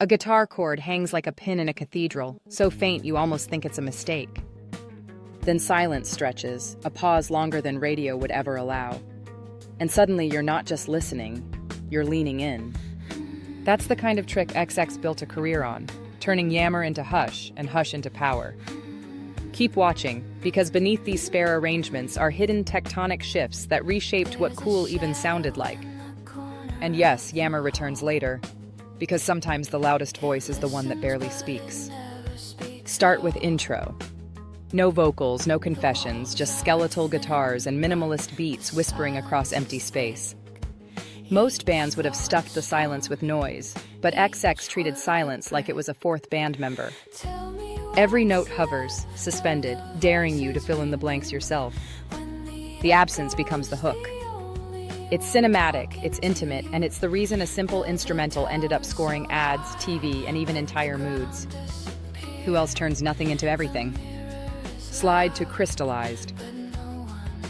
A guitar chord hangs like a pin in a cathedral, so faint you almost think it's a mistake. Then silence stretches, a pause longer than radio would ever allow. And suddenly you're not just listening, you're leaning in. That's the kind of trick XX built a career on, turning yammer into hush and hush into power. Keep watching, because beneath these spare arrangements are hidden tectonic shifts that reshaped what cool even sounded like. And yes, yammer returns later, because sometimes the loudest voice is the one that barely speaks. Start with intro. No vocals, no confessions, just skeletal guitars and minimalist beats whispering across empty space. Most bands would have stuffed the silence with noise, but XX treated silence like it was a fourth band member. Every note hovers, suspended, daring you to fill in the blanks yourself. The absence becomes the hook. It's cinematic, it's intimate, and it's the reason a simple instrumental ended up scoring ads, TV, and even entire moods. Who else turns nothing into everything? Slide to Crystallized.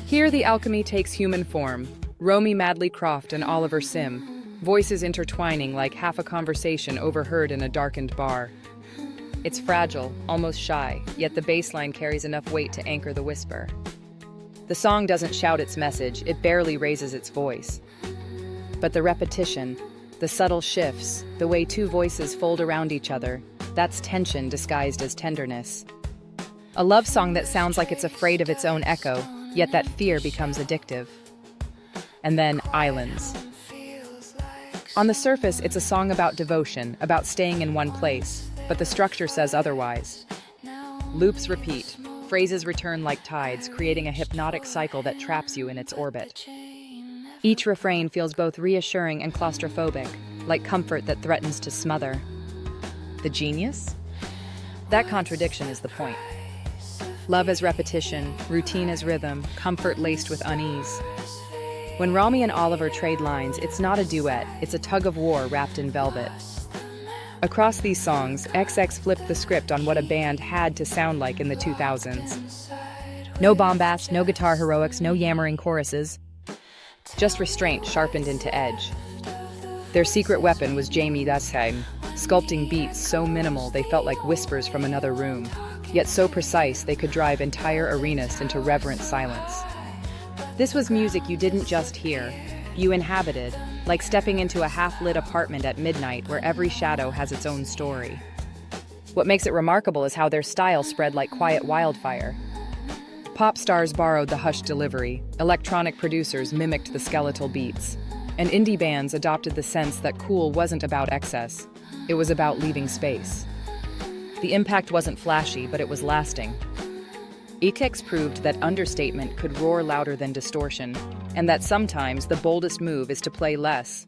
Here the alchemy takes human form. Romy Madley Croft and Oliver Sim, voices intertwining like half a conversation overheard in a darkened bar. It's fragile, almost shy, yet the bass line carries enough weight to anchor the whisper. The song doesn't shout its message, it barely raises its voice. But the repetition, the subtle shifts, the way two voices fold around each other, that's tension disguised as tenderness. A love song that sounds like it's afraid of its own echo, yet that fear becomes addictive. And then Islands. On the surface, it's a song about devotion, about staying in one place, but the structure says otherwise. Loops repeat. Phrases return like tides, creating a hypnotic cycle that traps you in its orbit. Each refrain feels both reassuring and claustrophobic, like comfort that threatens to smother. The genius? That contradiction is the point. Love as repetition, routine as rhythm, comfort laced with unease. When Rami and Oliver trade lines, it's not a duet, it's a tug-of-war wrapped in velvet. Across these songs, XX flipped the script on what a band had to sound like in the 2000s. No bombast, no guitar heroics, no yammering choruses. Just restraint sharpened into edge. Their secret weapon was Jamie Dasheim, sculpting beats so minimal they felt like whispers from another room, yet so precise they could drive entire arenas into reverent silence. This was music you didn't just hear, you inhabited, like stepping into a half-lit apartment at midnight where every shadow has its own story. What makes it remarkable is how their style spread like quiet wildfire. Pop stars borrowed the hushed delivery, electronic producers mimicked the skeletal beats, and indie bands adopted the sense that cool wasn't about excess, it was about leaving space. The impact wasn't flashy, but it was lasting. XX proved that understatement could roar louder than distortion, and that sometimes the boldest move is to play less,